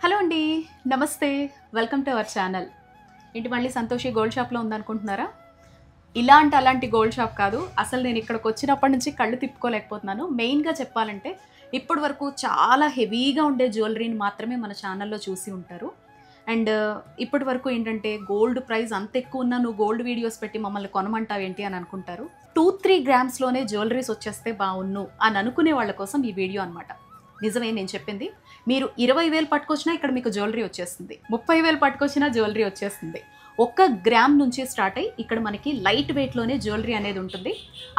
Hello అండి, నమస్తే, welcome to our channel. ఏంటి మళ్ళీ సంతోషి గోల్డ్ షాప్లో ఉందనుకుంటున్నారా? అలాంటి గోల్డ్ షాప్ కాదు. అసలు నేను ఇక్కడికి వచ్చినప్పటి నుంచి కళ్ళు తిప్పుకోలేకపోతున్నాను. మెయిన్గా చెప్పాలంటే ఇప్పటి వరకు చాలా హెవీగా ఉండే జ్యువెలరీని మాత్రమే మన ఛానల్లో చూసి ఉంటారు. అండ్ ఇప్పటి వరకు ఏంటంటే గోల్డ్ ప్రైస్ అంత ఎక్కువ ఉన్నా నువ్వు గోల్డ్ వీడియోస్ పెట్టి మమ్మల్ని కొనమంటావు ఏంటి అని అనుకుంటారు. 2-3 గ్రామ్స్లోనే జ్యువెలరీస్ వచ్చేస్తే బాగున్ను అని అనుకునే వాళ్ళ కోసం ఈ వీడియో అనమాట. నిజమే నేను చెప్పింది. మీరు 20,000 పట్టుకొచ్చినా ఇక్కడ మీకు జ్యువెలరీ వచ్చేస్తుంది, 30,000 పట్టుకొచ్చినా జ్యువెలరీ వచ్చేస్తుంది. 1 గ్రామ్ నుంచి స్టార్ట్ అయ్యి ఇక్కడ మనకి లైట్ వెయిట్లోనే జ్యువెలరీ అనేది ఉంటుంది.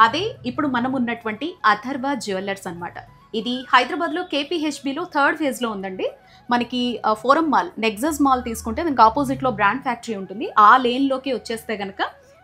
అదే ఇప్పుడు మనం ఉన్నటువంటి అథర్వ జ్యువెలర్స్ అనమాట. ఇది హైదరాబాద్లో కేపీహెచ్బిలో 3rd ఫేజ్లో ఉందండి. మనకి ఫోరం మాల్, నెక్సస్ మాల్ తీసుకుంటే దానికి ఆపోజిట్లో బ్రాండ్ ఫ్యాక్టరీ ఉంటుంది. ఆ లేన్లోకి వచ్చేస్తే కనుక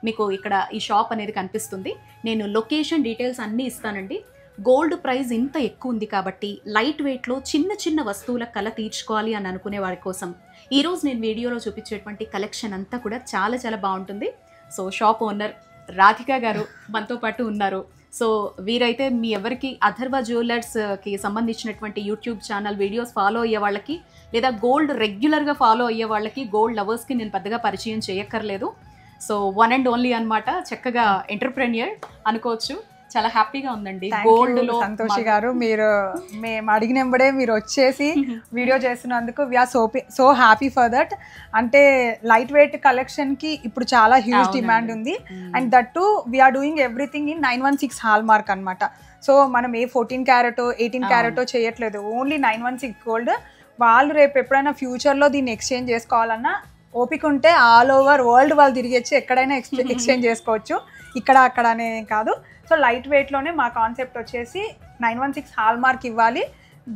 మీకు ఇక్కడ ఈ షాప్ అనేది కనిపిస్తుంది. నేను లొకేషన్ డీటెయిల్స్ అన్నీ ఇస్తానండి. గోల్డ్ ప్రైస్ ఇంత ఎక్కువ ఉంది కాబట్టి లైట్ వెయిట్లో చిన్న చిన్న వస్తువుల కళ తీర్చుకోవాలి అని అనుకునే వారి కోసం ఈరోజు నేను వీడియోలో చూపించేటువంటి కలెక్షన్ అంతా కూడా చాలా చాలా బాగుంటుంది. సో షాప్ ఓనర్ రాధిక గారు మనతో పాటు ఉన్నారు. సో వీరైతే మీ ఎవరికి అథర్వ జ్యువెలర్స్కి సంబంధించినటువంటి యూట్యూబ్ ఛానల్ వీడియోస్ ఫాలో అయ్యే వాళ్ళకి లేదా గోల్డ్ రెగ్యులర్గా ఫాలో అయ్యే వాళ్ళకి, గోల్డ్ లవర్స్కి నేను పెద్దగా పరిచయం చేయక్కర్లేదు. సో వన్ అండ్ ఓన్లీ అనమాట. చక్కగా ఎంటర్ప్రెన్యూర్ అనుకోవచ్చు. చాలా హ్యాపీగా ఉందండి. గోల్డ్ లో సంతోషి గారు, మీరు మేము అడిగినప్పుడే మీరు వచ్చేసి వీడియో చేస్తున్నందుకు we are so happy for that. అంటే లైట్ వెయిట్ కలెక్షన్ కి ఇప్పుడు చాలా హ్యూజ్ డిమాండ్ ఉంది. And that too we are doing everything in 916 hallmark అనమాట. సో మనం ఏ 14 క్యారెటో 18 క్యారెటో చేయట్లేదు, ఓన్లీ 916 గోల్డ్. వాళ్ళు రేపు ఎప్పుడైనా ఫ్యూచర్లో దీన్ని ఎక్స్చేంజ్ చేసుకోవాలన్నా ఓపిక ఉంటే ఆల్ ఓవర్ వరల్డ్ వాళ్ళు తిరిగి వచ్చి ఎక్కడైనా ఎక్స్చేంజ్ చేసుకోవచ్చు. ఇక్కడ అక్కడ అనే కాదు. సో లైట్ వెయిట్లోనే మా కాన్సెప్ట్ వచ్చేసి 916 హాల్ మార్క్ ఇవ్వాలి,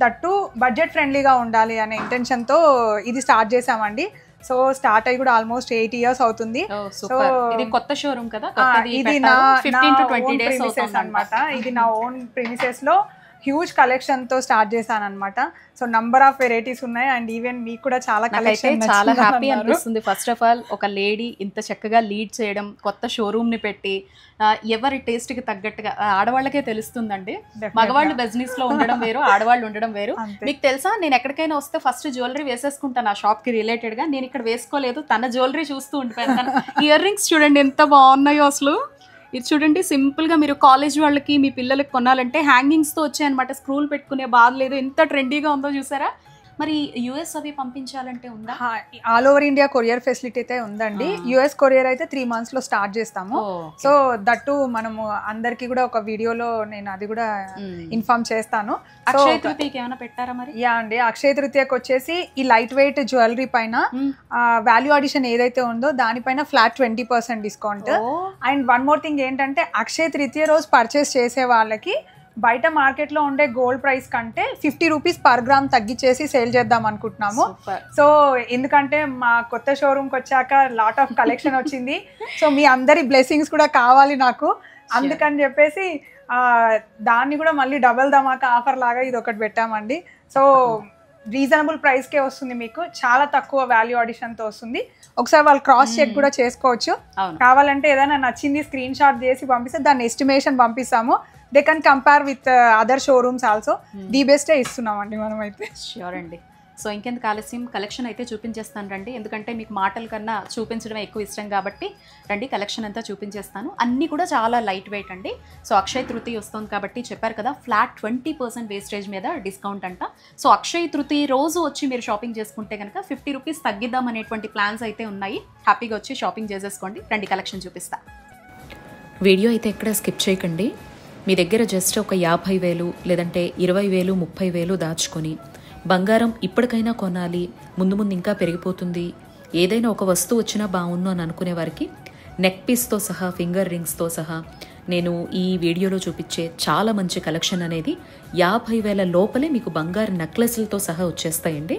దట్టు బడ్జెట్ ఫ్రెండ్లీగా ఉండాలి అనే ఇంటెన్షన్తో ఇది స్టార్ట్ చేసామండి. సో స్టార్ట్ అయ్యి కూడా ఆల్మోస్ట్ 8 years అవుతుంది. సో ఇది కొత్త షోరూమ్ కదా, ఇది నా ఓన్ ప్రిమిసెస్ అనమాట. ఇది నా ఓన్ ప్రిమిసెస్ లో హ్యూజ్ కలెక్షన్ తో స్టార్ట్ చేశాను అనమాట. సో నంబర్ ఆఫ్ వెరైటీస్ ఉన్నాయి. అండ్ ఈవెన్ మీకు కూడా చాలా కలెక్షన్, చాలా హ్యాపీ అనిపిస్తుంది. ఫస్ట్ ఆఫ్ ఆల్ ఒక లేడీ ఇంత చక్కగా లీడ్ చేయడం, కొత్త షోరూమ్ ని పెట్టి ఎవరి టేస్ట్ కి తగ్గట్టుగా ఆడవాళ్ళకే తెలుస్తుందండి. మగవాళ్ళు బిజినెస్ లో ఉండడం వేరు, ఆడవాళ్ళు ఉండడం వేరు. మీకు తెలుసా, నేను ఎక్కడికైనా వస్తే ఫస్ట్ జ్యువెలరీ వేసేసుకుంటాను ఆ షాప్ కి రిలేటెడ్ గా. నేను ఇక్కడ వేసుకోలేదు, తన జ్యువెలరీ చూస్తూ ఉండిపోయాను. ఇయర్ రింగ్స్ చూడండి ఎంత బాగున్నాయో అసలు. ఇది చూడండి, సింపుల్గా మీరు కాలేజ్ వాళ్ళకి మీ పిల్లలకి కొనాలంటే హ్యాంగింగ్స్తో వచ్చాయన్నమాట. స్క్రూలు పెట్టుకునే బాధ లేదు. ఎంత ట్రెండీగా ఉందో చూసారా. మరి యుఎస్ అవి పంపించాలంటే ఉందా? All over India courier facility అయితే ఉందండి. యుఎస్ కొరియర్ అయితే 3 months లో స్టార్ట్ చేస్తాము. సో దట్టు మనము అందరికి కూడా ఒక వీడియోలో నేను అది కూడా ఇన్ఫార్మ్ చేస్తాను. అక్షయ తృతీయకి ఏమైనా పెట్టారా మరి? యా అండి, అక్షయ తృతీయకి వచ్చేసి ఈ లైట్ వెయిట్ జ్యువెలరీ పైన వాల్యూ అడిషన్ ఏదైతే ఉందో దానిపైన flat 20% discount. And one more thing ఏంటంటే, అక్షయ తృతీయ రోజు పర్చేస్ చేసే వాళ్ళకి బయట మార్కెట్లో ఉండే గోల్డ్ ప్రైస్ కంటే 50 రూపీస్ పర్ గ్రామ్ తగ్గించేసి సేల్ చేద్దాం అనుకుంటున్నాము. సో ఎందుకంటే మా కొత్త షోరూమ్కి వచ్చాక లాట్ ఆఫ్ కలెక్షన్ వచ్చింది. సో మీ అందరి బ్లెస్సింగ్స్ కూడా కావాలి నాకు. అందుకని చెప్పేసి దాన్ని కూడా మళ్ళీ డబల్ ధమాకా ఆఫర్ లాగా ఇది ఒకటి పెట్టామండి. సో రీజనబుల్ ప్రైస్కే వస్తుంది, మీకు చాలా తక్కువ వాల్యూ అడిషన్తో వస్తుంది. ఒకసారి వాళ్ళు క్రాస్ చెక్ కూడా చేసుకోవచ్చు. కావాలంటే ఏదైనా నచ్చింది స్క్రీన్ షాట్ చేసి పంపిస్తే దాన్ని ఎస్టిమేషన్ పంపిస్తాము. They can compare with other showrooms also. The బెస్టే ఇస్తున్నామండి మనం అయితే. ష్యూర్ అండి. సో ఇంకెందుకు ఆలస్యం, కలెక్షన్ అయితే చూపించేస్తాను రండి. ఎందుకంటే మీకు మాటల కన్నా చూపించడం ఎక్కువ ఇష్టం కాబట్టి రండి, కలెక్షన్ అంతా చూపించేస్తాను. అన్నీ కూడా చాలా లైట్ వెయిట్ అండి. సో అక్షయ తృతీయ వస్తుంది కాబట్టి చెప్పారు కదా, ఫ్లాట్ 20% వేస్టేజ్ మీద డిస్కౌంట్ అంట. సో అక్షయ తృతీయ రోజు వచ్చి మీరు షాపింగ్ చేసుకుంటే కనుక 50 రూపీస్ తగ్గిద్దాం అనేటువంటి ప్లాన్స్ అయితే ఉన్నాయి. హ్యాపీగా వచ్చి షాపింగ్ చేసేసుకోండి. రండి, కలెక్షన్ చూపిస్తా. వీడియో అయితే ఎక్కడ స్కిప్ చేయకండి. మీ దగ్గర జస్ట్ ఒక 50,000 లేదంటే 20,000 30,000 దాచుకొని బంగారం ఇప్పటికైనా కొనాలి, ముందు ముందు ఇంకా పెరిగిపోతుంది, ఏదైనా ఒక వస్తువు వచ్చినా బాగుండు అని అనుకునే వారికి నెక్ పీస్తో సహా, ఫింగర్ రింగ్స్తో సహా నేను ఈ వీడియోలో చూపించే చాలా మంచి కలెక్షన్ అనేది 50,000 లోపలే మీకు బంగారు నెక్లెస్లతో సహా వచ్చేస్తాయండి.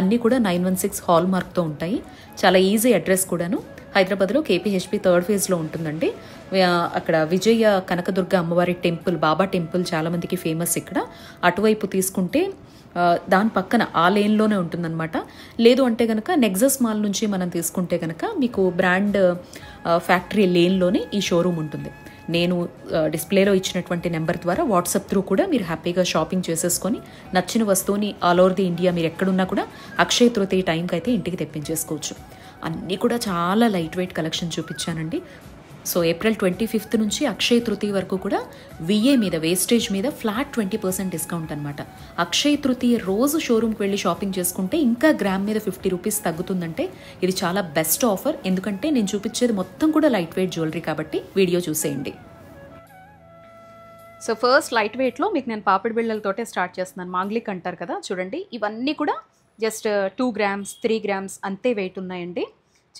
అన్నీ కూడా 916 హాల్ మార్క్తో ఉంటాయి. చాలా ఈజీ అడ్రస్ కూడాను. హైదరాబాద్లో కేపీహెచ్బి 3rd ఫేజ్లో ఉంటుందండి. అక్కడ విజయ కనకదుర్గ అమ్మవారి టెంపుల్, బాబా టెంపుల్ చాలామందికి ఫేమస్. ఇక్కడ అటువైపు తీసుకుంటే దాని పక్కన ఆ లేన్లోనే ఉంటుందన్నమాట. లేదు అంటే కనుక నెక్సస్ మాల్ నుంచి మనం తీసుకుంటే కనుక మీకు బ్రాండ్ ఫ్యాక్టరీ లేన్లోనే ఈ షోరూమ్ ఉంటుంది. నేను డిస్ప్లేలో ఇచ్చినటువంటి నెంబర్ ద్వారా వాట్సాప్ త్రూ కూడా మీరు హ్యాపీగా షాపింగ్ చేసేసుకొని నచ్చిన వస్తువుని ఆల్ ఓవర్ ది ఇండియా మీరు ఎక్కడున్నా కూడా అక్షయ తృతీయ టైంకి అయితే ఇంటికి తెప్పించేసుకోవచ్చు. అన్నీ కూడా చాలా లైట్ వెయిట్ కలెక్షన్ చూపించానండి. సో ఏప్రిల్ 25th నుంచి అక్షయ తృతీయ వరకు కూడా విఏ మీద వేస్టేజ్ మీద ఫ్లాట్ 20% డిస్కౌంట్ అనమాట. అక్షయ తృతీయ రోజు షోరూమ్కి వెళ్ళి షాపింగ్ చేసుకుంటే ఇంకా గ్రామ్ మీద 50 రూపీస్ తగ్గుతుందంటే ఇది చాలా బెస్ట్ ఆఫర్. ఎందుకంటే నేను చూపించేది మొత్తం కూడా లైట్ వెయిట్ జ్యువెలరీ కాబట్టి వీడియో చూసేయండి. సో ఫస్ట్ లైట్ వెయిట్లో మీకు నేను పాపిడి బిళ్ళలతోటే స్టార్ట్ చేస్తున్నాను. మాంగ్లిక్ అంటారు కదా, చూడండి ఇవన్నీ కూడా జస్ట్ 2 grams 3 grams అంతే వెయిట్ ఉన్నాయండి.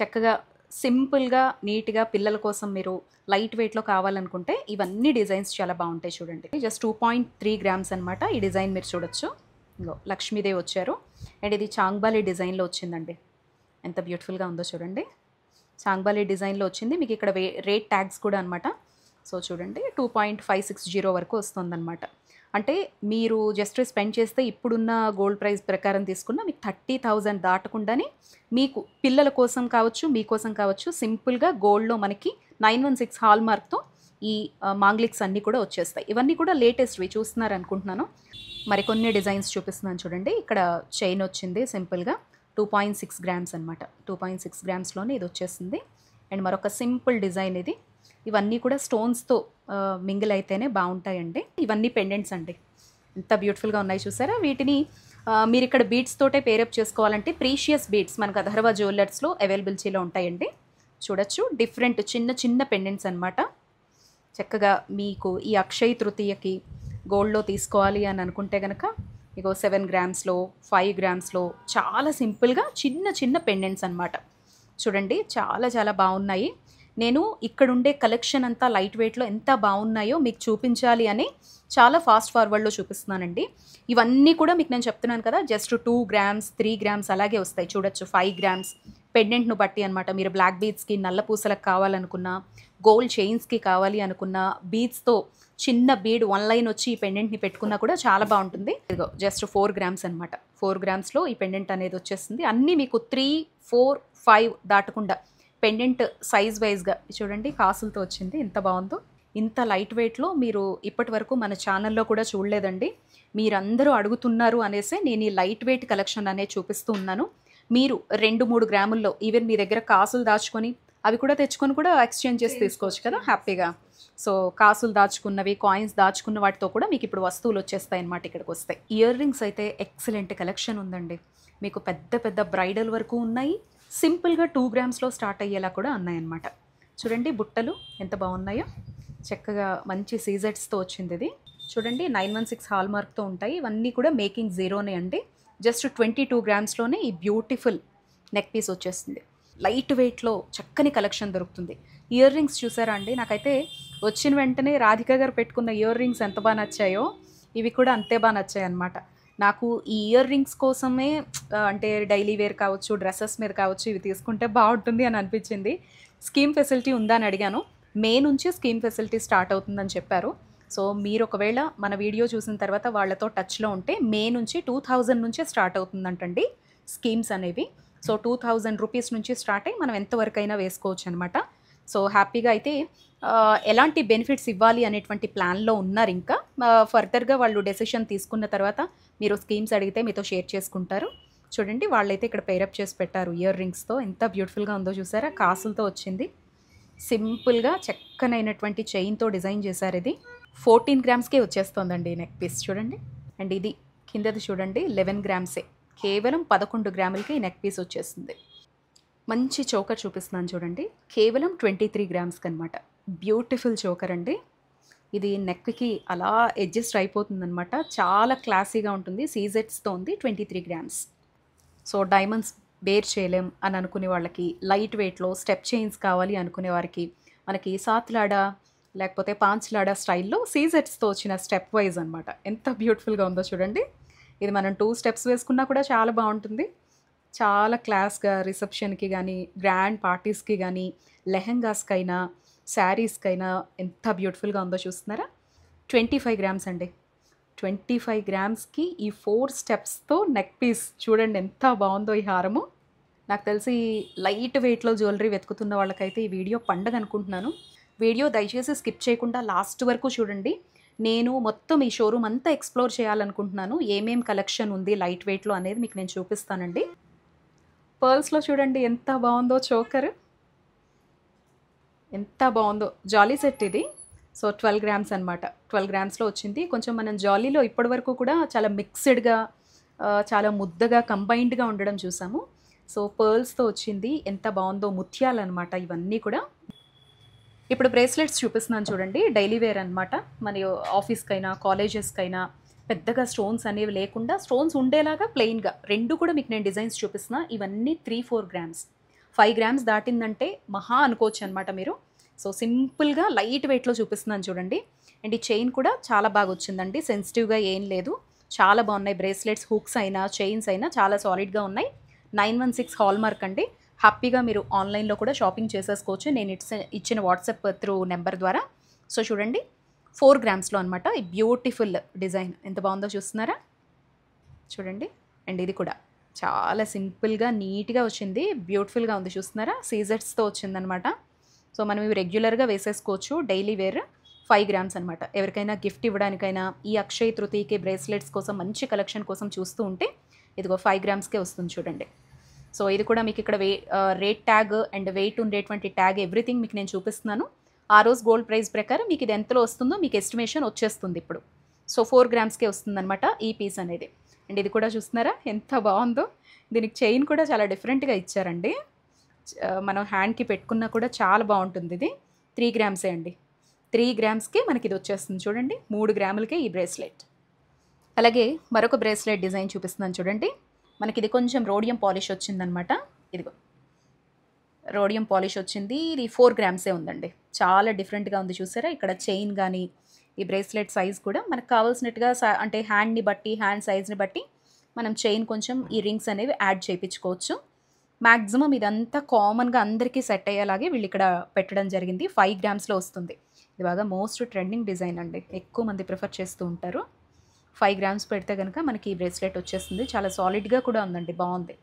చక్కగా సింపుల్గా నీట్గా పిల్లల కోసం మీరు లైట్ వెయిట్లో కావాలనుకుంటే ఇవన్నీ డిజైన్స్ చాలా బాగుంటాయి. చూడండి జస్ట్ 2.3 grams అనమాట. ఈ డిజైన్ మీరు చూడొచ్చు. ఇంకో లక్ష్మీదేవి వచ్చారు అండ్ ఇది చాంగ్బాలి డిజైన్లో వచ్చిందండి. ఎంత బ్యూటిఫుల్గా ఉందో చూడండి. చాంగ్బాలి డిజైన్లో వచ్చింది. మీకు ఇక్కడ రేట్ ట్యాగ్స్ కూడా అనమాట. సో చూడండి 2.560 వరకు వస్తుందన్నమాట. అంటే మీరు జస్ట్ స్పెండ్ చేస్తే ఇప్పుడున్న గోల్డ్ ప్రైస్ ప్రకారం తీసుకున్న మీకు 30,000 దాటకుండానే మీకు పిల్లల కోసం కావచ్చు మీకోసం కావచ్చు సింపుల్గా గోల్డ్లో మనకి 916 హాల్ మార్క్తో ఈ మాంగ్లిక్స్ అన్నీ కూడా వచ్చేస్తాయి. ఇవన్నీ కూడా లేటెస్ట్వి చూస్తున్నారు అనుకుంటున్నాను. మరికొన్ని డిజైన్స్ చూపిస్తున్నాను చూడండి. ఇక్కడ చైన్ వచ్చింది సింపుల్గా 2.6 grams అనమాట. 2.6 gramsలోనే ఇది వచ్చేసింది. అండ్ మరొక సింపుల్ డిజైన్ ఇది. ఇవన్నీ కూడా స్టోన్స్తో మింగిల్ అయితేనే బాగుంటాయండి. ఇవన్నీ పెండెంట్స్ అండి. ఎంత బ్యూటిఫుల్గా ఉన్నాయి చూసారా. వీటిని మీరు ఇక్కడ బీడ్స్ తోటే పేరప్ చేసుకోవాలంటే ప్రీషియస్ బీడ్స్ మనకు అధర్వా జ్యువెలర్స్లో అవైలబిలిటీలో ఉంటాయండి. చూడొచ్చు డిఫరెంట్ చిన్న చిన్న పెండెంట్స్ అనమాట. చక్కగా మీకు ఈ అక్షయ తృతీయకి గోల్డ్లో తీసుకోవాలి అని అనుకుంటే కనుక ఇగో 7 grams 5 grams చాలా సింపుల్గా చిన్న చిన్న పెండెంట్స్ అనమాట. చూడండి చాలా చాలా బాగున్నాయి. నేను ఇక్కడుండే కలెక్షన్ అంతా లైట్ వెయిట్లో ఎంత బాగున్నాయో మీకు చూపించాలి అని చాలా ఫాస్ట్ ఫార్వర్డ్లో చూపిస్తున్నానండి. ఇవన్నీ కూడా మీకు నేను చెప్తున్నాను కదా జస్ట్ 2 grams 3 grams అలాగే వస్తాయి. చూడొచ్చు 5 grams పెండెంట్ను బట్టి అనమాట. మీరు బ్లాక్ బీడ్స్కి నల్ల పూసలకు కావాలనుకున్నా గోల్డ్ చైన్స్కి కావాలి అనుకున్నా బీడ్స్తో చిన్న బీడ్ 1 line వచ్చి ఈ పెండెంట్ని పెట్టుకున్నా కూడా చాలా బాగుంటుంది. ఇదిగో జస్ట్ 4 grams అనమాట. 4 gramsలో ఈ పెండెంట్ అనేది వచ్చేస్తుంది. అన్నీ మీకు 3 4 5 దాటకుండా పెండెంట్ సైజ్ వైజ్గా చూడండి కాసులతో వచ్చింది. ఎంత బాగుందో. ఇంత లైట్ వెయిట్లో మీరు ఇప్పటి వరకు మన ఛానల్లో కూడా చూడలేదండి. మీరందరూ అడుగుతున్నారు అనేసి నేను ఈ లైట్ వెయిట్ కలెక్షన్ అనేది చూపిస్తూ ఉన్నాను. మీరు 2-3 గ్రాముల్లో ఈవెన్ మీ దగ్గర కాసులు దాచుకొని అవి కూడా తెచ్చుకొని కూడా ఎక్స్చేంజ్ చేసి తీసుకోవచ్చు కదా హ్యాపీగా. సో కాసులు దాచుకున్నవి కాయిన్స్ దాచుకున్న వాటితో కూడా మీకు ఇప్పుడు వస్తువులు వచ్చేస్తాయి అన్నమాట. ఇక్కడికి వస్తాయి. ఇయర్ రింగ్స్ అయితే ఎక్సలెంట్ కలెక్షన్ ఉందండి. మీకు పెద్ద పెద్ద బ్రైడల్ వరకు ఉన్నాయి. సింపుల్గా 2 gramsలో స్టార్ట్ అయ్యేలా కూడా ఉన్నాయన్నమాట. చూడండి బుట్టలు ఎంత బాగున్నాయో. చక్కగా మంచి సీజెట్స్తో వచ్చింది ఇది. చూడండి 916 హాల్ మార్క్తో ఉంటాయి. ఇవన్నీ కూడా మేకింగ్ జీరోనే అండి. జస్ట్ 22 gramsలోనే ఈ బ్యూటిఫుల్ నెక్ పీస్ వచ్చేస్తుంది. లైట్ వెయిట్లో చక్కని కలెక్షన్ దొరుకుతుంది. ఇయర్ రింగ్స్ చూసారా అండి. నాకైతే వచ్చిన వెంటనే రాధిక గారు పెట్టుకున్న ఇయర్ రింగ్స్ ఎంత బాగా నచ్చాయో ఇవి కూడా అంతే బాగా నచ్చాయి అన్నమాట. నాకు ఈ ఇయర్ రింగ్స్ కోసమే అంటే డైలీ వేర్ కావచ్చు డ్రెస్సెస్ మీద కావచ్చు ఇవి తీసుకుంటే బాగుంటుంది అని అనిపించింది. స్కీమ్ ఫెసిలిటీ ఉందా అని అడిగాను. మే నుంచి స్కీమ్ ఫెసిలిటీ స్టార్ట్ అవుతుందని చెప్పారు. సో మీరు ఒకవేళ మన వీడియో చూసిన తర్వాత వాళ్ళతో టచ్లో ఉంటే మే నుంచి 2000 నుంచే స్టార్ట్ అవుతుందంటండి స్కీమ్స్ అనేవి. సో 2000 రూపీస్ నుంచి స్టార్ట్ అయ్యి మనం ఎంతవరకు అయినా వేసుకోవచ్చు అనమాట. సో హ్యాపీగా అయితే ఎలాంటి బెనిఫిట్స్ ఇవ్వాలి అనేటువంటి ప్లాన్లో ఉన్నారు. ఇంకా ఫర్దర్గా వాళ్ళు డెసిషన్ తీసుకున్న తర్వాత మీరు స్కీమ్స్ అడిగితే మీతో షేర్ చేసుకుంటారు. చూడండి వాళ్ళైతే ఇక్కడ పేరప్ చేసి పెట్టారు ఇయర్ రింగ్స్తో. ఎంత బ్యూటిఫుల్గా ఉందో చూసారా. కాసులతో వచ్చింది. సింపుల్గా చక్కనైనటువంటి చైన్తో డిజైన్ చేశారు. ఇది 14 gramsకే వచ్చేస్తుందండి నెక్ పీస్. చూడండి అండ్ ఇది కిందది చూడండి 11 grams. కేవలం 11 గ్రాములకి ఈ నెక్ పీస్ వచ్చేస్తుంది. మంచి చోకర్ చూపిస్తున్నాను చూడండి. కేవలం 23 gramsకి అనమాట. బ్యూటిఫుల్ చోకర్ అండి. ఇది నెక్కి అలా అడ్జస్ట్ అయిపోతుందన్నమాట. చాలా క్లాసీగా ఉంటుంది. సీజెట్స్తో ఉంది. 23 grams. సో డైమండ్స్ బేర్ చేయలేం అని అనుకునే వాళ్ళకి లైట్ వెయిట్లో స్టెప్ చైన్స్ కావాలి అనుకునే వారికి మనకి సాత్లాడా లేకపోతే పాంచ్లాడా స్టైల్లో సీజెట్స్తో వచ్చిన స్టెప్ వైజ్ అనమాట. ఎంత బ్యూటిఫుల్గా ఉందో చూడండి. ఇది మనం 2 steps వేసుకున్నా కూడా చాలా బాగుంటుంది. చాలా క్లాస్గా రిసెప్షన్కి కానీ గ్రాండ్ పార్టీస్కి కానీ లెహెంగాస్కైనా శారీస్కైనా ఎంత బ్యూటిఫుల్గా ఉందో చూస్తున్నారా. 25 grams అండి. 25 gramsకి ఈ 4 స్టెప్స్తో నెక్ పీస్ చూడండి ఎంత బాగుందో ఈ హారము. నాకు తెలిసి లైట్ వెయిట్లో జ్యువెలరీ వెతుకుతున్న వాళ్ళకైతే ఈ వీడియో పండగ అనుకుంటున్నాను. వీడియో దయచేసి స్కిప్ చేయకుండా లాస్ట్ వరకు చూడండి. నేను మొత్తం ఈ షోరూమ్ అంతా ఎక్స్ప్లోర్ చేయాలనుకుంటున్నాను. ఏమేం కలెక్షన్ ఉంది లైట్ వెయిట్లో అనేది మీకు నేను చూపిస్తానండి. పర్ల్స్లో చూడండి ఎంత బాగుందో చోకర్, ఎంత బాగుందో. జాలీ సెట్ ఇది. సో 12 గ్రామ్స్ అనమాట. 12 గ్రామ్స్లో వచ్చింది. కొంచెం మనం జాలీలో ఇప్పటి వరకు కూడా చాలా మిక్స్డ్గా, చాలా ముద్దగా, కంబైన్డ్గా ఉండడం చూసాము. సో పర్ల్స్తో వచ్చింది. ఎంత బాగుందో. ముత్యాలు అనమాట ఇవన్నీ కూడా. ఇప్పుడు బ్రేస్లెట్స్ చూపిస్తున్నాను చూడండి. డైలీ వేర్ అనమాట. మన ఆఫీస్కైనా కాలేజెస్కైనా పెద్దగా స్టోన్స్ అనేవి లేకుండా, స్టోన్స్ ఉండేలాగా ప్లెయిన్గా రెండు కూడా మీకు నేను డిజైన్స్ చూపిస్తున్నా. ఇవన్నీ 3-4 గ్రామ్స్. 5 గ్రామ్స్ దాటిందంటే మహా అనుకోవచ్చు అనమాట మీరు. సో సింపుల్గా లైట్ వెయిట్లో చూపిస్తున్నాను చూడండి. అండ్ ఈ చైన్ కూడా చాలా బాగా వచ్చిందండి. సెన్సిటివ్గా ఏం లేదు, చాలా బాగున్నాయి. బ్రేస్లెట్స్, హుక్స్ అయినా చైన్స్ అయినా చాలా సాలిడ్గా ఉన్నాయి. 916 హాల్మార్క్ అండి. హ్యాపీగా మీరు ఆన్లైన్లో కూడా షాపింగ్ చేసేసుకోవచ్చు నేను ఇచ్చిన వాట్సాప్ త్రూ నెంబర్ ద్వారా. సో చూడండి 4 గ్రామ్స్లో అనమాట. ఈ బ్యూటిఫుల్ డిజైన్ ఎంత బాగుందో చూస్తున్నారా చూడండి. అండ్ ఇది కూడా చాలా సింపుల్గా నీట్గా వచ్చింది. బ్యూటిఫుల్గా ఉంది చూస్తున్నారా. సీజర్స్తో వచ్చిందనమాట. సో మనం ఇవి రెగ్యులర్గా వేసేసుకోవచ్చు. Daily wear. 5 గ్రామ్స్ అనమాట. ఎవరికైనా గిఫ్ట్ ఇవ్వడానికైనా, ఈ అక్షయ తృతీయకి బ్రేస్లెట్స్ కోసం మంచి కలెక్షన్ కోసం చూస్తూ ఉంటే ఇదిగో 5 గ్రామ్స్కే వస్తుంది చూడండి. సో ఇది కూడా మీకు ఇక్కడ రేట్ ట్యాగ్ అండ్ వెయిట్ ఉండేటువంటి ట్యాగ్ ఎవ్రీథింగ్ మీకు నేను చూపిస్తున్నాను. ఆ రోజు గోల్డ్ ప్రైస్ ప్రకారం మీకు ఇది ఎంతలో వస్తుందో మీకు ఎస్టిమేషన్ వచ్చేస్తుంది ఇప్పుడు. సో 4 గ్రామ్స్కే వస్తుందన్నమాట ఈ పీస్ అనేది. అండ్ ఇది కూడా చూస్తున్నారా ఎంత బాగుందో. దీనికి చైన్ కూడా చాలా డిఫరెంట్గా ఇచ్చారండి. మనం హ్యాండ్కి పెట్టుకున్నా కూడా చాలా బాగుంటుంది. ఇది 3 గ్రామ్సే అండి. 3 గ్రామ్స్కే మనకి ఇది వచ్చేస్తుంది చూడండి. 3 గ్రాములకే ఈ బ్రేస్లెట్. అలాగే మరొక బ్రేస్లెట్ డిజైన్ చూపిస్తున్నాను చూడండి. మనకి ఇది కొంచెం రోడియం పాలిష్ వచ్చిందనమాట. ఇదిగో రోడియం పాలిష్ వచ్చింది. ఇది 4 గ్రామ్సే ఉందండి. చాలా డిఫరెంట్గా ఉంది చూసారా. ఇక్కడ చైన్ కానీ ఈ బ్రేస్లెట్ సైజ్ కూడా మనకు కావాల్సినట్టుగా అంటే హ్యాండ్ని బట్టి, హ్యాండ్ సైజ్ని బట్టి మనం చైన్ కొంచెం ఈ రింగ్స్ అనేవి యాడ్ చేయించుకోవచ్చు. మ్యాక్సిమం ఇదంతా కామన్గా అందరికీ సెట్ అయ్యేలాగే వీళ్ళు ఇక్కడ పెట్టడం జరిగింది. 5 గ్రామ్స్లో వస్తుంది. ఇది బాగా మోస్ట్ ట్రెండింగ్ డిజైన్ అండి. ఎక్కువ మంది ప్రిఫర్ చేస్తూ ఉంటారు. 5 గ్రామ్స్ పెడితే కనుక మనకి ఈ బ్రేస్లెట్ వచ్చేస్తుంది. చాలా సాలిడ్గా కూడా ఉందండి. బాగుంది.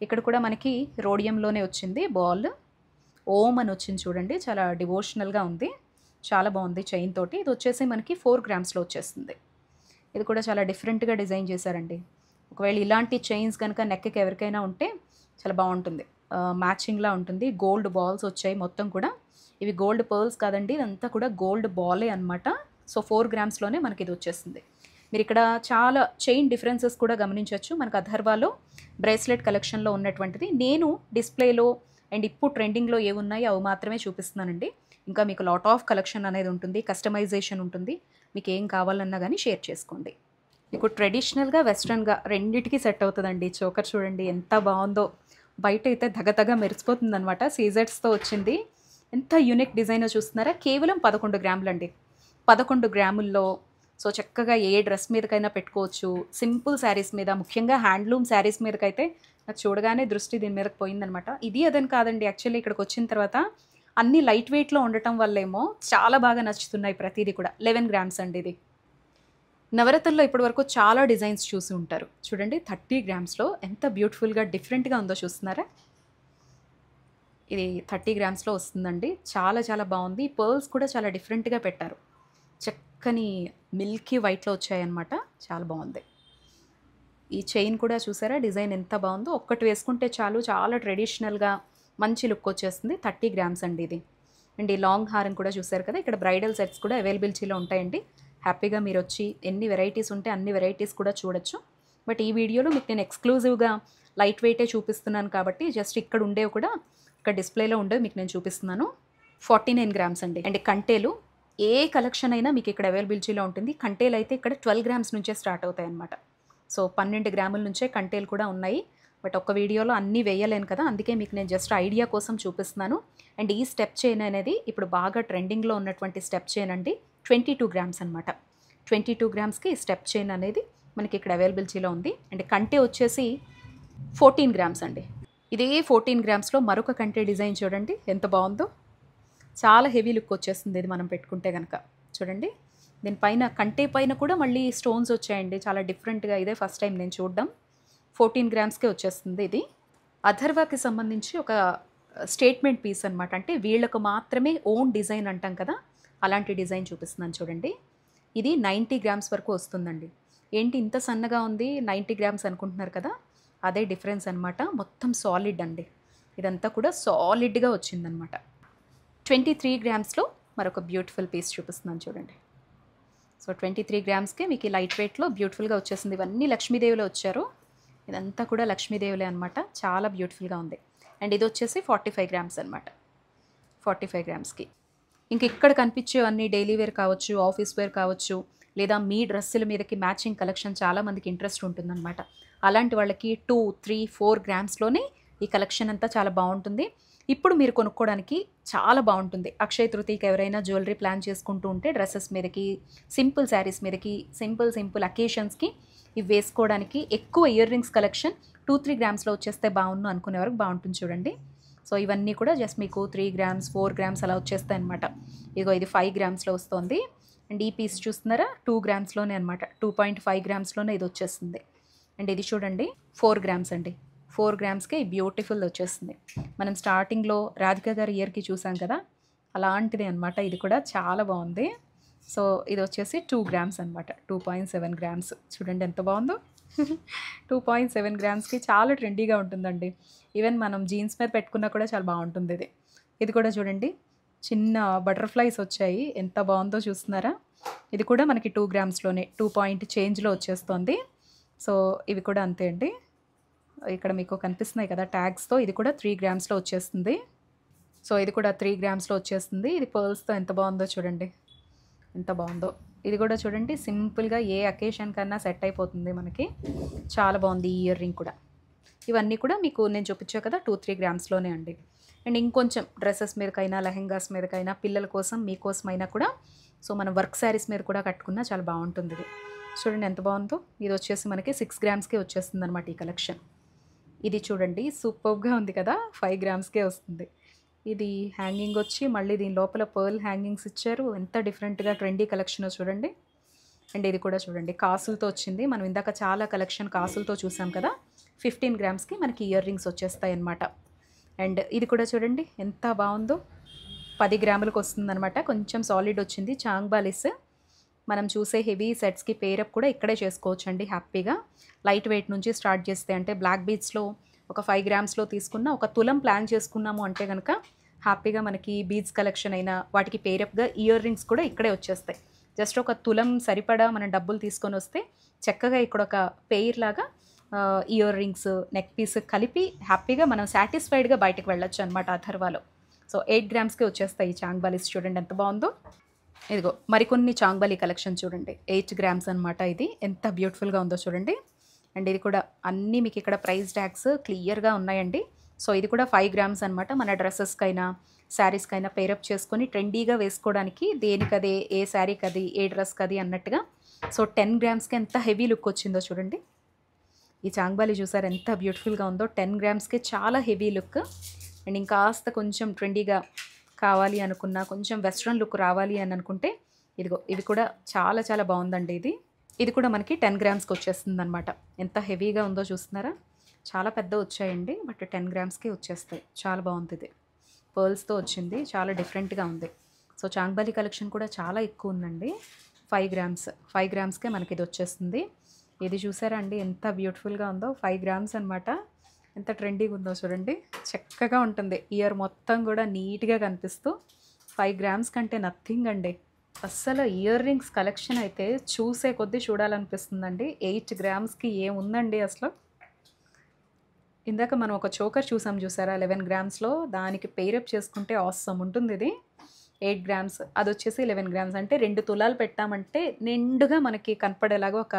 ఇక్కడ కూడా మనకి రోడియంలోనే వచ్చింది. బాల్ ఓం అని వచ్చింది చూడండి. చాలా డివోషనల్గా ఉంది. చాలా బాగుంది చైన్ తోటి. ఇది వచ్చేసి మనకి 4 గ్రామ్స్లో వచ్చేస్తుంది. ఇది కూడా చాలా డిఫరెంట్గా డిజైన్ చేశారండి. ఒకవేళ ఇలాంటి చైన్స్ కనుక నెక్కి ఎవరికైనా ఉంటే చాలా బాగుంటుంది. మ్యాచింగ్లా ఉంటుంది. గోల్డ్ బాల్స్ వచ్చాయి మొత్తం కూడా. ఇవి గోల్డ్ పర్ల్స్ కాదండి, ఇదంతా కూడా గోల్డ్ బాలే అనమాట. సో 4 గ్రామ్స్లోనే మనకి ఇది వచ్చేస్తుంది. మీరు ఇక్కడ చాలా చైన్ డిఫరెన్సెస్ కూడా గమనించవచ్చు. మనకు అథర్వాలో బ్రేస్లెట్ కలెక్షన్లో ఉన్నటువంటిది నేను డిస్ప్లేలో అండ్ ఇప్పుడు ట్రెండింగ్లో ఏమున్నాయో అవి మాత్రమే చూపిస్తున్నానండి. ఇంకా మీకు లాట్ ఆఫ్ కలెక్షన్ అనేది ఉంటుంది, కస్టమైజేషన్ ఉంటుంది. మీకు ఏం కావాలన్నా కానీ షేర్ చేసుకోండి. మీకు ట్రెడిషనల్గా వెస్ట్రన్గా రెండింటికి సెట్ అవుతుందండి. చోకర్ చూడండి ఎంత బాగుందో. బయట అయితే ధగధగ మెరిసిపోతుంది అనమాట. సీజర్స్తో వచ్చింది. ఎంత యూనిక్ డిజైన్ చూస్తున్నారా. కేవలం 11 గ్రాములండి. 11 గ్రాముల్లో సో చక్కగా ఏ డ్రెస్ మీదకైనా పెట్టుకోవచ్చు. సింపుల్ శారీస్ మీద, ముఖ్యంగా హ్యాండ్లూమ్ శారీస్ మీదకైతే నాకు చూడగానే దృష్టి దీని మీదకి పోయిందనమాట. ఇది అదని కాదండి, యాక్చువల్లీ ఇక్కడికి వచ్చిన తర్వాత అన్ని లైట్ వెయిట్లో ఉండటం వల్లేమో చాలా బాగా నచ్చుతున్నాయి ప్రతిదీ కూడా. 11 గ్రామ్స్ అండి ఇది. నవరత్నలో ఇప్పటి వరకు చాలా డిజైన్స్ చూసి ఉంటారు చూడండి. 30 గ్రామ్స్లో ఎంత బ్యూటిఫుల్గా డిఫరెంట్గా ఉందో చూస్తున్నారా. ఇది 30 గ్రామ్స్లో వస్తుందండి. చాలా చాలా బాగుంది. పర్ల్స్ కూడా చాలా డిఫరెంట్గా పెట్టారు. చక్కని మిల్కీ వైట్లో వచ్చాయన్నమాట. చాలా బాగుంది. ఈ చైన్ కూడా చూసారా డిజైన్ ఎంత బాగుందో. ఒక్కటి వేసుకుంటే చాలు, చాలా ట్రెడిషనల్గా మంచి లుక్ వచ్చేస్తుంది. 30 గ్రామ్స్ అండి ఇది. అండ్ ఈ లాంగ్ హారం కూడా చూసారు కదా. ఇక్కడ బ్రైడల్ సెట్స్ కూడా అవైలబిలిటీలో ఉంటాయండి. హ్యాపీగా మీరు వచ్చి ఎన్ని వెరైటీస్ ఉంటే అన్ని వెరైటీస్ కూడా చూడొచ్చు. బట్ ఈ వీడియోలో మీకు నేను ఎక్స్క్లూజివ్గా లైట్ వెయిటే చూపిస్తున్నాను కాబట్టి జస్ట్ ఇక్కడ ఉండేవి కూడా ఇక్కడ డిస్ప్లేలో ఉండేవి మీకు నేను చూపిస్తున్నాను. 49 గ్రామ్స్ అండి. అండ్ కంటేలు ఏ కలెక్షన్ అయినా మీకు ఇక్కడ అవైలబిలిటీలో ఉంటుంది. కంటేలు అయితే ఇక్కడ 12 గ్రామ్స్ నుంచే స్టార్ట్ అవుతాయి అన్నమాట. సో 12 గ్రాముల నుంచే కంటేలు కూడా ఉన్నాయి. బట్ ఒక్క వీడియోలో అన్నీ వేయలేను కదా, అందుకే మీకు నేను జస్ట్ ఐడియా కోసం చూపిస్తున్నాను. అండ్ ఈ స్టెప్ చైన్ అనేది ఇప్పుడు బాగా ట్రెండింగ్లో ఉన్నటువంటి స్టెప్ చైన్ అండి. 22 గ్రామ్స్ అనమాట. 22 గ్రామ్స్కి ఈ స్టెప్ చైన్ అనేది మనకి ఇక్కడ అవైలబిలిటీలో ఉంది. అండ్ కంటే వచ్చేసి 14 గ్రామ్స్ అండి. ఇదే 14 గ్రామ్స్లో మరొక కంటే డిజైన్ చూడండి ఎంత బాగుందో. చాలా హెవీ లుక్ వచ్చేస్తుంది ఇది మనం పెట్టుకుంటే కనుక. చూడండి దీనిపైన కంటే పైన కూడా మళ్ళీ స్టోన్స్ వచ్చాయండి చాలా డిఫరెంట్గా. ఇదే ఫస్ట్ టైం నేను చూడడం. 14 గ్రామ్స్కే వచ్చేస్తుంది ఇది. అథర్వాకి సంబంధించి ఒక స్టేట్మెంట్ పీస్ అనమాట. అంటే వీళ్ళకు మాత్రమే ఓన్ డిజైన్ అంటాం కదా, అలాంటి డిజైన్ చూపిస్తున్నాను చూడండి. ఇది 90 గ్రామ్స్ వరకు వస్తుందండి. ఏంటి ఇంత సన్నగా ఉంది 90 గ్రామ్స్ అనుకుంటున్నారు కదా, అదే డిఫరెన్స్ అనమాట. మొత్తం సాలిడ్ అండి, ఇదంతా కూడా సాలిడ్గా వచ్చిందనమాట. 23 గ్రామ్స్లో మరొక బ్యూటిఫుల్ పీస్ చూపిస్తున్నాను చూడండి. సో 23 గ్రామ్స్కే మీకు ఈ లైట్ వెయిట్లో బ్యూటిఫుల్గా వచ్చేసింది. ఇవన్నీ లక్ష్మీదేవిలో వచ్చారు, ఇదంతా కూడా లక్ష్మీదేవులే అనమాట. చాలా బ్యూటిఫుల్గా ఉంది. అండ్ ఇది వచ్చేసి 45 గ్రామ్స్ అనమాట. 45 గ్రామ్స్కి ఇంక ఇక్కడ కనిపించేవన్నీ డైలీ వేర్ కావచ్చు, ఆఫీస్ వేర్ కావచ్చు, లేదా మీ డ్రెస్సుల మీదకి మ్యాచింగ్ కలెక్షన్ చాలామందికి ఇంట్రెస్ట్ ఉంటుందన్నమాట. అలాంటి వాళ్ళకి 2, 3, 4 గ్రామ్స్లోనే ఈ కలెక్షన్ అంతా చాలా బాగుంటుంది. ఇప్పుడు మీరు కొనుక్కోవడానికి చాలా బాగుంటుంది. అక్షయ తృతీయకి ఎవరైనా జ్యువెలరీ ప్లాన్ చేసుకుంటూ ఉంటే డ్రెస్సెస్ మీదకి, సింపుల్ శారీస్ మీదకి, సింపుల్ అకేషన్స్కి ఇవి వేసుకోవడానికి ఎక్కువ ఇయర్ రింగ్స్ కలెక్షన్ 2-3 గ్రామ్స్లో వచ్చేస్తే బాగుండు అనుకునే వరకు బాగుంటుంది చూడండి. సో ఇవన్నీ కూడా జస్ట్ మీకు 3 గ్రామ్స్ 4 గ్రామ్స్ అలా వచ్చేస్తాయి అనమాట. ఇగో ఇది 5 గ్రామ్స్లో వస్తుంది. అండ్ ఈ పీస్ చూస్తున్నారా 2 గ్రామ్స్లోనే అనమాట. 2.5 గ్రామ్స్లోనే ఇది వచ్చేస్తుంది. అండ్ ఇది చూడండి 4 గ్రామ్స్ అండి. 4 గ్రామ్స్కే బ్యూటిఫుల్ వచ్చేస్తుంది. మనం స్టార్టింగ్లో రాధిక గారి ఇయర్కి చూసాం కదా, అలాంటిది అనమాట. ఇది కూడా చాలా బాగుంది. సో ఇది వచ్చేసి 2 గ్రామ్స్ అనమాట. 2.7 గ్రామ్స్ చూడండి ఎంత బాగుందో. 2.7 గ్రామ్స్కి చాలా ట్రెండీగా ఉంటుందండి. ఈవెన్ మనం జీన్స్ మీద పెట్టుకున్నా కూడా చాలా బాగుంటుంది ఇది. ఇది కూడా చూడండి చిన్న బటర్ఫ్లైస్ వచ్చాయి, ఎంత బాగుందో చూస్తున్నారా. ఇది కూడా మనకి 2 గ్రామ్స్లోనే 2 పాయింట్ చేంజ్లో వచ్చేస్తుంది. సో ఇవి కూడా అంతే అండి. ఇక్కడ మీకు కనిపిస్తున్నాయి కదా ట్యాగ్స్తో, ఇది కూడా 3 గ్రామ్స్లో వచ్చేస్తుంది. సో ఇది కూడా 3 గ్రామ్స్లో వచ్చేస్తుంది. ఇది పర్ల్స్తో ఎంత బాగుందో చూడండి, ఎంత బాగుందో. ఇది కూడా చూడండి సింపుల్గా ఏ అకేషన్ కన్నా సెట్ అయిపోతుంది మనకి. చాలా బాగుంది ఈ ఇయర్ రింగ్ కూడా. ఇవన్నీ కూడా మీకు నేను చూపించా కదా 2-3 గ్రామ్స్లోనే అండి. అండ్ ఇంకొంచెం డ్రెస్సెస్ మీదకైనా, లెహెంగాస్ మీదకైనా, పిల్లల కోసం మీకోసమైనా కూడా, సో మన వర్క్ శారీస్ మీద కూడా కట్టుకున్నా చాలా బాగుంటుంది ఇది. చూడండి ఎంత బాగుందో. ఇది వచ్చేసి మనకి 6 గ్రామ్స్కే వచ్చేస్తుంది అనమాట ఈ కలెక్షన్. ఇది చూడండి సూపర్గా ఉంది కదా, 5 గ్రామ్స్కే వస్తుంది. ఇది హ్యాంగింగ్ వచ్చి మళ్ళీ దీని లోపల పర్ల్ హ్యాంగింగ్స్ ఇచ్చారు. ఎంత డిఫరెంట్గా ట్రెండీ కలెక్షన్ చూడండి. అండ్ ఇది కూడా చూడండి కాసులతో వచ్చింది. మనం ఇందాక చాలా కలెక్షన్ కాసులతో చూసాం కదా. 15 గ్రామ్స్కి మనకి ఇయర్ రింగ్స్ వచ్చేస్తాయి అన్నమాట. అండ్ ఇది కూడా చూడండి ఎంత బాగుందో. 10 గ్రాములకు వస్తుందన్నమాట. కొంచెం సాలిడ్ వచ్చింది. చాంగ్బాలిస్ మనం చూసే హెవీ సెట్స్కి పేరప్ కూడా ఇక్కడే చేసుకోవచ్చు అండి హ్యాపీగా. లైట్ వెయిట్ నుంచి స్టార్ట్ చేస్తే అంటే బ్లాక్ బీడ్స్లో ఒక 5 గ్రామ్స్లో తీసుకున్న ఒక తులం ప్లాన్ చేసుకున్నాము అంటే కనుక హ్యాపీగా మనకి బీడ్స్ కలెక్షన్ అయినా వాటికి పేరప్గా ఇయర్ రింగ్స్ కూడా ఇక్కడే వచ్చేస్తాయి. జస్ట్ ఒక తులం సరిపడా మనం డబ్బులు తీసుకొని వస్తే చక్కగా ఇక్కడ ఒక పెయిర్ లాగా ఇయర్ రింగ్స్, నెక్ పీస్ కలిపి హ్యాపీగా మనం సాటిస్ఫైడ్గా బయటకు వెళ్ళొచ్చు అనమాట అథర్వాలో. సో 8 గ్రామ్స్కి వచ్చేస్తాయి ఈ చాంగ్బాలీస్. చూడండి ఎంత బాగుందో. ఇదిగో మరికొన్ని చాంగ్బాలీ కలెక్షన్ చూడండి 8 గ్రామ్స్ అనమాట. ఇది ఎంత బ్యూటిఫుల్గా ఉందో చూడండి. అండ్ ఇది కూడా అన్నీ మీకు ఇక్కడ ప్రైస్ ట్యాగ్స్ క్లియర్గా ఉన్నాయండి. సో ఇది కూడా 5 గ్రామ్స్ అనమాట. మన డ్రెస్సెస్కైనా, శారీస్కైనా పేరప్ చేసుకొని ట్రెండీగా వేసుకోవడానికి, దేనికదే, ఏ శారీకి అది, ఏ డ్రెస్కి అది అన్నట్టుగా. సో 10 గ్రామ్స్కి ఎంత హెవీ లుక్ వచ్చిందో చూడండి. ఈ చాంగ్బాలీ చూసారు ఎంత బ్యూటిఫుల్గా ఉందో. 10 గ్రామ్స్కి చాలా హెవీ లుక్. అండ్ ఇంకాస్త కొంచెం ట్రెండీగా కావాలి అనుకున్నా, కొంచెం వెస్ట్రన్ లుక్ రావాలి అని అనుకుంటే ఇదిగో ఇవి కూడా చాలా చాలా బాగుందండి. ఇది కూడా మనకి 10 గ్రామ్స్కి వచ్చేస్తుంది అనమాట. ఎంత హెవీగా ఉందో చూస్తున్నారా. చాలా పెద్ద వచ్చాయండి, బట్ 10 గ్రామ్స్కి వచ్చేస్తాయి. చాలా బాగుంది. ఇది పర్ల్స్తో వచ్చింది, చాలా డిఫరెంట్గా ఉంది. సో చాంగ్బాలీ కలెక్షన్ కూడా చాలా ఎక్కువ ఉందండి. 5 గ్రామ్స్కే మనకి ఇది వచ్చేస్తుంది. ఇది చూసారా అండి ఎంత బ్యూటిఫుల్గా ఉందో. 5 గ్రామ్స్ అనమాట. ఎంత ట్రెండీగా ఉందో చూడండి. చక్కగా ఉంటుంది. ఇయర్ మొత్తం కూడా నీట్గా కనిపిస్తూ 5 గ్రామ్స్ కంటే నథింగ్ అండి. అస్సలు ఇయర్ రింగ్స్ కలెక్షన్ అయితే చూసే కొద్దీ చూడాలనిపిస్తుందండి. 8 గ్రామ్స్కి ఏముందండి అసలు. ఇందాక మనం ఒక చోకర్ చూసాం చూసారా 11 గ్రామ్స్లో, దానికి పేరప్ చేసుకుంటే ఆసమ్ ఉంటుంది. ఇది 8 గ్రామ్స్, అది వచ్చేసి 11 గ్రామ్స్. అంటే 2 తులాలు పెట్టామంటే నిండుగా మనకి కనపడేలాగా ఒక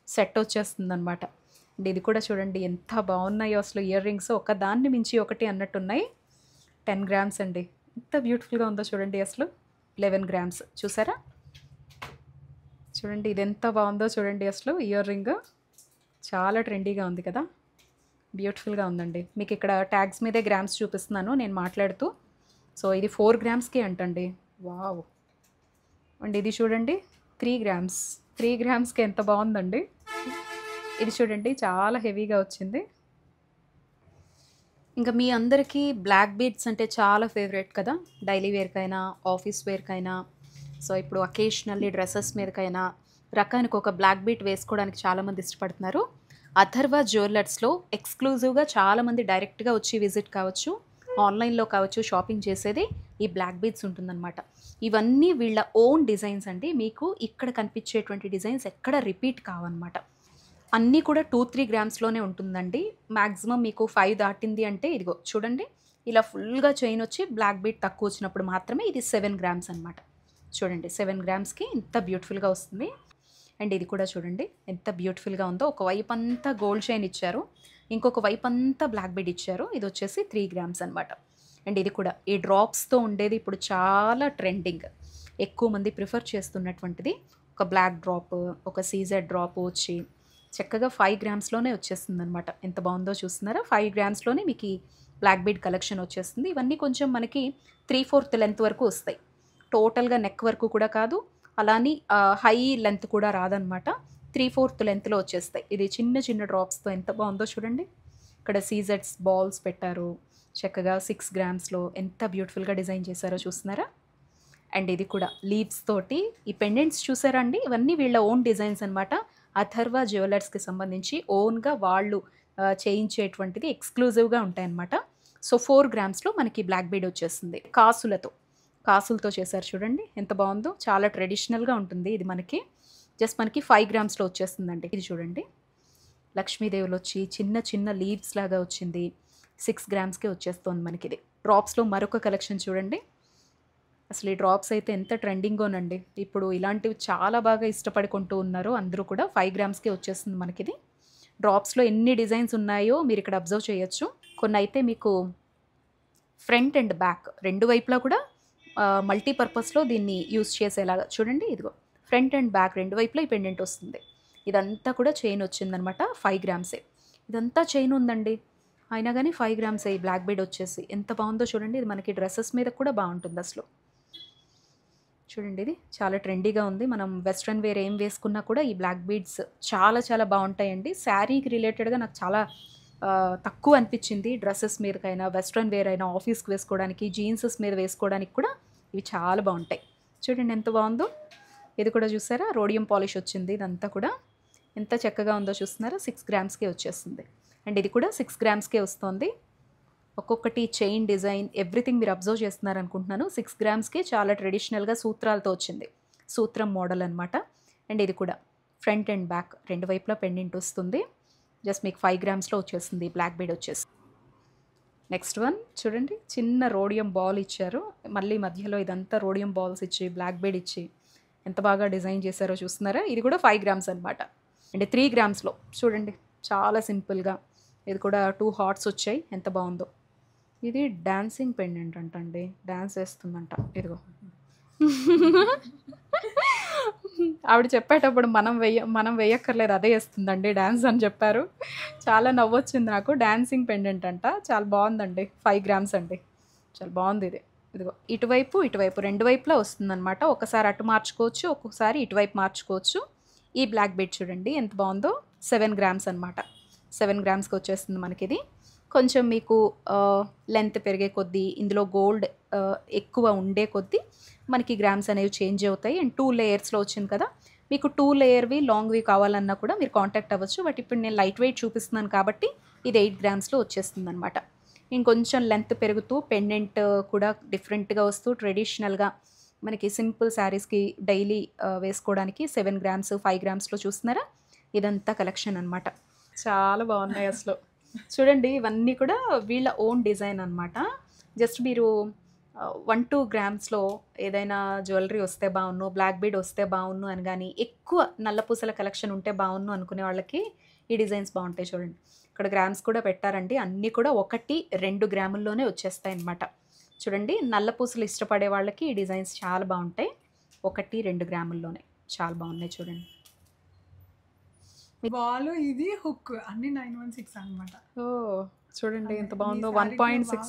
సెట్ వచ్చేస్తుంది అనమాట. అండ్ ఇది కూడా చూడండి ఎంత బాగున్నాయో అసలు ఇయర్ రింగ్స్, ఒక దాన్ని మించి ఒకటి అన్నట్టున్నాయి. 10 గ్రామ్స్ అండి. ఎంత బ్యూటిఫుల్గా ఉందో చూడండి అసలు. 11 గ్రామ్స్ చూసారా. చూడండి ఇది ఎంత బాగుందో చూడండి అసలు. ఇయర్ రింగ్ చాలా ట్రెండీగా ఉంది కదా, బ్యూటిఫుల్గా ఉందండి. మీకు ఇక్కడ ట్యాగ్స్ మీదే గ్రామ్స్ చూపిస్తున్నాను నేను మాట్లాడుతూ. సో ఇది 4 గ్రామ్స్కి అంటండి. వావ్. అండ్ ఇది చూడండి 3 గ్రామ్స్. 3 గ్రామ్స్కి ఎంత బాగుందండి. ఇది చూడండి చాలా హెవీగా వచ్చింది. ఇంకా మీ అందరికీ బ్లాక్ బీడ్స్ అంటే చాలా ఫేవరెట్ కదా, డైలీ వేర్కైనా ఆఫీస్ వేర్కైనా. సో ఇప్పుడు అకేషనల్లీ డ్రెస్సెస్ మీదకైనా రకానికి ఒక బ్లాక్ బీట్ వేసుకోవడానికి చాలామంది ఇష్టపడుతున్నారు. అథర్వ జ్యువెలర్స్లో ఎక్స్క్లూజివ్గా చాలామంది డైరెక్ట్గా వచ్చి విజిట్ కావచ్చు, ఆన్లైన్లో కావచ్చు, షాపింగ్ చేసేది ఈ బ్లాక్ బీడ్స్ ఉంటుందన్నమాట. ఇవన్నీ వీళ్ళ ఓన్ డిజైన్స్ అండి. మీకు ఇక్కడ కనిపించేటువంటి డిజైన్స్ ఎక్కడ రిపీట్ కావన్నమాట. అన్నీ కూడా 2-3 గ్రామ్స్లోనే ఉంటుందండి. మ్యాక్సిమం మీకు 5 దాటింది అంటే ఇదిగో చూడండి, ఇలా ఫుల్గా చైన్ వచ్చి బ్లాక్ బీట్ తక్కువ వచ్చినప్పుడు మాత్రమే ఇది 7 గ్రామ్స్ అనమాట. చూడండి 7 గ్రామ్స్కి ఎంత బ్యూటిఫుల్గా వస్తుంది. అండ్ ఇది కూడా చూడండి ఎంత బ్యూటిఫుల్గా ఉందో. ఒక వైపు అంతా గోల్డ్ చైన్ ఇచ్చారు, ఇంకొక వైపు అంతా బ్లాక్ బీడ్ ఇచ్చారు. ఇది వచ్చేసి 3 గ్రామ్స్ అనమాట. అండ్ ఇది కూడా ఈ డ్రాప్స్తో ఉండేది ఇప్పుడు చాలా ట్రెండింగ్, ఎక్కువ మంది ప్రిఫర్ చేస్తున్నటువంటిది. ఒక బ్లాక్ డ్రాప్, ఒక సీజెడ్ డ్రాప్ వచ్చి చక్కగా 5 గ్రామ్స్లోనే వచ్చేస్తుంది అనమాట. ఎంత బాగుందో చూస్తున్నారా. 5 గ్రామ్స్లోనే మీకు ఈ బ్లాక్ బీడ్ కలెక్షన్ వచ్చేస్తుంది. ఇవన్నీ కొంచెం మనకి 3/4 లెంత్ వరకు వస్తాయి. టోటల్గా నెక్ వరకు కూడా కాదు, అలాని హై లెంత్ కూడా రాదనమాట. 3/4 లెంత్లో వచ్చేస్తాయి. ఇది చిన్న చిన్న డ్రాప్స్తో ఎంత బాగుందో చూడండి. ఇక్కడ సీజెడ్స్ బాల్స్ పెట్టారు చక్కగా 6 గ్రామ్స్లో. ఎంత బ్యూటిఫుల్గా డిజైన్ చేశారో చూస్తున్నారా. అండ్ ఇది కూడా లీవ్స్ తోటి ఈ పెండెంట్స్ చూసారా అండి. ఇవన్నీ వీళ్ళ ఓన్ డిజైన్స్ అనమాట. అథర్వ జ్యువెలర్స్కి సంబంధించి ఓన్గా వాళ్ళు చేయించేటువంటిది ఎక్స్క్లూజివ్గా ఉంటాయన్నమాట. సో 4 గ్రామ్స్లో మనకి బ్లాక్ బీడ్ వచ్చేస్తుంది. కాసులతో చేశారు చూడండి ఎంత బాగుందో. చాలా ట్రెడిషనల్గా ఉంటుంది ఇది. మనకి జస్ట్ మనకి 5 గ్రామ్స్లో వచ్చేస్తుందండి. ఇది చూడండి లక్ష్మీదేవులు వచ్చి చిన్న చిన్న లీవ్స్ లాగా వచ్చింది. 6 గ్రామ్స్కే వచ్చేస్తుంది మనకి ఇది. డ్రాప్స్లో మరొక కలెక్షన్ చూడండి. అసలు ఈ డ్రాప్స్ అయితే ఎంత ట్రెండింగోనండి. ఇప్పుడు ఇలాంటివి చాలా బాగా ఇష్టపడి కొంటూ ఉన్నారు అందరూ కూడా. 5 గ్రామ్స్కే వచ్చేస్తుంది మనకిది. డ్రాప్స్లో ఎన్ని డిజైన్స్ ఉన్నాయో మీరు ఇక్కడ అబ్జర్వ్ చేయొచ్చు. కొన్ని అయితే మీకు ఫ్రంట్ అండ్ బ్యాక్ రెండు వైపులా కూడా మల్టీపర్పస్లో దీన్ని యూస్ చేసేలాగా చూడండి. ఇదిగో ఫ్రంట్ అండ్ బ్యాక్ రెండు వైపులా ఈ పెండెంట్ వస్తుంది. ఇదంతా కూడా చైన్ వచ్చిందనమాట. 5 గ్రామ్సే ఇదంతా చైన్ ఉందండి, అయినా కానీ 5 గ్రామ్సే ఈ బ్లాక్ బీడ్ వచ్చేసి. ఎంత బాగుందో చూడండి. ఇది మనకి డ్రెస్సెస్ మీద కూడా బాగుంటుంది అసలు. చూడండి ఇది చాలా ట్రెండీగా ఉంది. మనం వెస్ట్రన్ వేర్ ఏం వేసుకున్నా కూడా ఈ బ్లాక్ బీడ్స్ చాలా చాలా బాగుంటాయండి. శారీకి రిలేటెడ్గా నాకు చాలా తక్కువ అనిపించింది. డ్రెస్సెస్ మీదకైనా, వెస్ట్రన్ వేర్ అయినా, ఆఫీస్కి వేసుకోవడానికి, జీన్సెస్ మీద వేసుకోవడానికి కూడా ఇవి చాలా బాగుంటాయి. చూడండి ఎంత బాగుందో. ఇది కూడా చూసారా రోడియం పాలిష్ వచ్చింది. ఇదంతా కూడా ఎంత చక్కగా ఉందో చూస్తున్నారా. 6 గ్రామ్స్కే వచ్చేస్తుంది. అండ్ ఇది కూడా 6 గ్రామ్స్కే వస్తుంది. ఒక్కొక్కటి చైన్ డిజైన్ ఎవ్రీథింగ్ మీరు అబ్జర్వ్ చేస్తున్నారు అనుకుంటున్నాను. 6 గ్రామ్స్కే చాలా ట్రెడిషనల్గా సూత్రాలతో వచ్చింది. సూత్రం మోడల్ అనమాట. అండ్ ఇది కూడా ఫ్రంట్ అండ్ బ్యాక్ రెండు వైపులా పెండెంట్ వస్తుంది. జస్ట్ మీకు 5 గ్రామ్స్లో వచ్చేస్తుంది బ్లాక్ బీడ్ వచ్చేసి. నెక్స్ట్ వన్ చూడండి, చిన్న రోడియం బాల్ ఇచ్చారు. మళ్ళీ మధ్యలో ఇదంతా రోడియం బాల్స్ ఇచ్చి బ్లాక్ బీడ్ ఇచ్చి ఎంత బాగా డిజైన్ చేశారో చూస్తున్నారా. ఇది కూడా 5 గ్రామ్స్ అనమాట. అండ్ 3 గ్రామ్స్లో చూడండి చాలా సింపుల్గా. ఇది కూడా 2 హార్ట్స్ వచ్చాయి. ఎంత బాగుందో. ఇది డాన్సింగ్ పెండెంట్ అంటండి, డాన్స్ వేస్తుందంట. ఇదిగో ఆవిడ చెప్పేటప్పుడు మనం వేయక్కర్లేదు, అదే వేస్తుందండి డ్యాన్స్ అని చెప్పారు. చాలా నవ్వొచ్చింది నాకు. డాన్సింగ్ పెండెంట్ అంట, చాలా బాగుందండి. 5 గ్రామ్స్ అండి, చాలా బాగుంది ఇది. ఇదిగో ఇటువైపు రెండు వైపులా వస్తుందన్నమాట. ఒకసారి అటు మార్చుకోవచ్చు, ఒక్కొక్కసారి ఇటువైపు మార్చుకోవచ్చు. ఈ బ్లాక్ బీడ్ చూడండి ఎంత బాగుందో. 7 గ్రామ్స్ అనమాట. 7 గ్రామ్స్కి వచ్చేస్తుంది మనకి ఇది. కొంచెం మీకు లెంత్ పెరిగే కొద్దీ, ఇందులో గోల్డ్ ఎక్కువ ఉండే కొద్దీ మనకి గ్రామ్స్ అనేవి చేంజ్ అవుతాయి. అండ్ 2 లేయర్స్లో వచ్చింది కదా, మీకు 2 లేయర్వి లాంగ్వి కావాలన్నా కూడా మీరు కాంటాక్ట్ అవ్వచ్చు. బట్ ఇప్పుడు నేను లైట్ వెయిట్ చూపిస్తున్నాను కాబట్టి ఇది 8 గ్రామ్స్లో వచ్చేస్తుంది అనమాట. ఇంకొంచెం లెంత్ పెరుగుతూ పెండెంట్ కూడా డిఫరెంట్గా వస్తూ ట్రెడిషనల్గా మనకి సింపుల్ శారీస్కి డైలీ వేసుకోవడానికి 7 గ్రామ్స్ 5 గ్రామ్స్లో చూస్తున్నారా. ఇదంతా కలెక్షన్ అనమాట. చాలా బాగున్నాయి అసలు. చూడండి ఇవన్నీ కూడా వీళ్ళ ఓన్ డిజైన్ అనమాట. జస్ట్ మీరు 1-2 గ్రామ్స్లో ఏదైనా జ్యువెలరీ వస్తే బాగున్ను, బ్లాక్ బీడ్ వస్తే బాగున్ను అని, కానీ ఎక్కువ నల్లపూసల కలెక్షన్ ఉంటే బాగున్ను అనుకునే వాళ్ళకి ఈ డిజైన్స్ బాగుంటాయి. చూడండి ఇక్కడ గ్రామ్స్ కూడా పెట్టారండి. అన్నీ కూడా 1-2 గ్రాముల్లోనే వచ్చేస్తాయి అన్నమాట. చూడండి నల్లపూసలు ఇష్టపడే వాళ్ళకి ఈ డిజైన్స్ చాలా బాగుంటాయి. 1-2 గ్రాముల్లోనే చాలా బాగున్నాయి. చూడండి బాల్, ఇది హుక్ అన్ని 916 అన్నమాట. ఓ చూడండి ఎంత బాగుందో. 1.6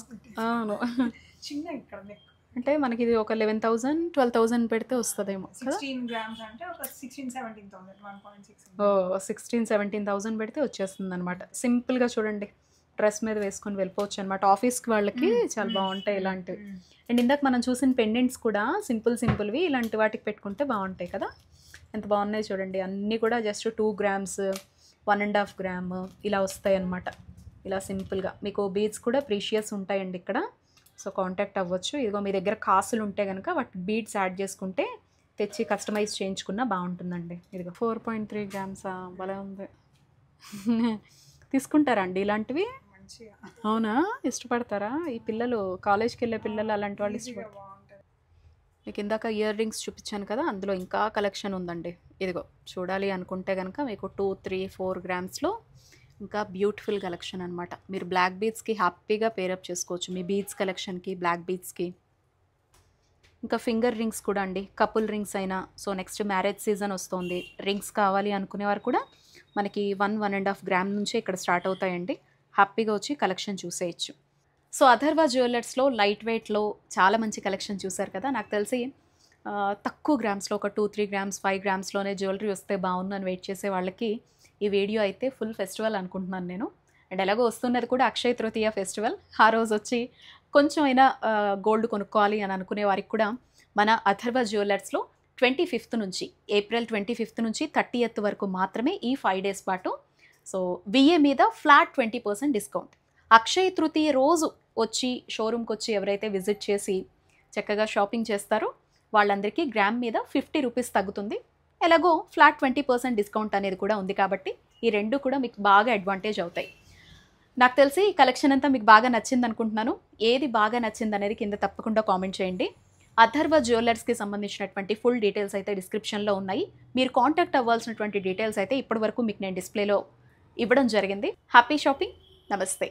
చిన్న ఇక్కడ నెక్ అంటే మనకి ఇది ఒక 11,000-12,000 పెడితే వస్తుందేమో. 16 గ్రామ్స్ అంటే ఒక 16-17,000. 1.6 ఓ 16,000-17,000 పెడితే వచ్చేస్తుంది అనమాట. సింపుల్గా చూడండి డ్రెస్ మీద వేసుకొని వెళ్ళిపోవచ్చు అనమాట. ఆఫీస్కి వాళ్ళకి చాలా బాగుంటాయి ఇలాంటివి. అండ్ ఇందాక మనం చూసిన పెండెంట్స్ కూడా సింపుల్వి ఇలాంటి వాటికి పెట్టుకుంటే బాగుంటాయి కదా. ఎంత బాగున్నాయి చూడండి. అన్నీ కూడా జస్ట్ 2 grams 1.5 gram ఇలా వస్తాయి అన్నమాట. ఇలా సింపుల్గా మీకు బీడ్స్ కూడా ప్రీషియస్ ఉంటాయండి ఇక్కడ. సో కాంటాక్ట్ అవ్వచ్చు. ఇదిగో మీ దగ్గర కాసులు ఉంటే కనుక వాటి బీడ్స్ యాడ్ చేసుకుంటే తెచ్చి కస్టమైజ్ చేయించుకున్నా బాగుంటుందండి. ఇదిగో 4.3 grams భలే ఉంది. తీసుకుంటారా అండి ఇలాంటివి? అవునా, ఇష్టపడతారా? ఈ పిల్లలు కాలేజ్కి వెళ్ళే పిల్లలు అలాంటి వాళ్ళు ఇష్టపడతారు. మీకు ఇందాక ఇయర్ రింగ్స్ చూపించాను కదా, అందులో ఇంకా కలెక్షన్ ఉందండి. ఇదిగో చూడాలి అనుకుంటే కనుక మీకు 2, 3, 4 grams ఇంకా బ్యూటిఫుల్ కలెక్షన్ అనమాట. మీరు బ్లాక్ బీడ్స్కి హ్యాపీగా పేరప్ చేసుకోవచ్చు మీ బీడ్స్ కలెక్షన్కి, బ్లాక్ బీడ్స్కి. ఇంకా ఫింగర్ రింగ్స్ కూడా అండి, కపుల్ రింగ్స్ అయినా. సో నెక్స్ట్ మ్యారేజ్ సీజన్ వస్తుంది, రింగ్స్ కావాలి అనుకునేవారు కూడా మనకి 1.5 gram నుంచే ఇక్కడ స్టార్ట్ అవుతాయండి. హ్యాపీగా వచ్చి కలెక్షన్ చూసేయచ్చు. సో అథర్వ జ్యువెలర్స్లో లైట్ వెయిట్లో చాలా మంచి కలెక్షన్ చూసారు కదా. నాకు తెలిసి తక్కువ గ్రామ్స్లో ఒక 2, 3 grams 5 gramsలోనే జ్యువెలరీ వస్తే బాగుందని వెయిట్ చేసే వాళ్ళకి ఈ వీడియో అయితే ఫుల్ ఫెస్టివల్ అనుకుంటున్నాను నేను. అండ్ ఎలాగో వస్తున్నది కూడా అక్షయ తృతీయ ఫెస్టివల్. ఆ రోజు వచ్చి కొంచెం అయినా గోల్డ్ కొనుక్కోవాలి అని అనుకునే వారికి కూడా మన అథర్వ జ్యువెలర్స్లో 25th నుంచి April 25th నుంచి 30th వరకు మాత్రమే ఈ 5 days పాటు. సో VA మీద ఫ్లాట్ 20% డిస్కౌంట్. అక్షయ తృతీయ రోజు వచ్చి షోరూమ్కి వచ్చి ఎవరైతే విజిట్ చేసి చక్కగా షాపింగ్ చేస్తారో వాళ్ళందరికీ గ్రామ్ మీద 50 రూపీస్ తగ్గుతుంది. ఎలాగో ఫ్లాట్ 20% డిస్కౌంట్ అనేది కూడా ఉంది కాబట్టి ఈ రెండు కూడా మీకు బాగా అడ్వాంటేజ్ అవుతాయి. నాకు తెలిసి ఈ కలెక్షన్ అంతా మీకు బాగా నచ్చింది అనుకుంటున్నాను. ఏది బాగా నచ్చింది అనేది కింద తప్పకుండా కామెంట్ చేయండి. అథర్వ జ్యువెలర్స్కి సంబంధించినటువంటి ఫుల్ డీటెయిల్స్ అయితే డిస్క్రిప్షన్లో ఉన్నాయి. మీరు కాంటాక్ట్ అవ్వాల్సినటువంటి డీటెయిల్స్ అయితే ఇప్పటి వరకు మీకు నేను డిస్ప్లేలో ఇవ్వడం జరిగింది. Happy shopping. నమస్తే.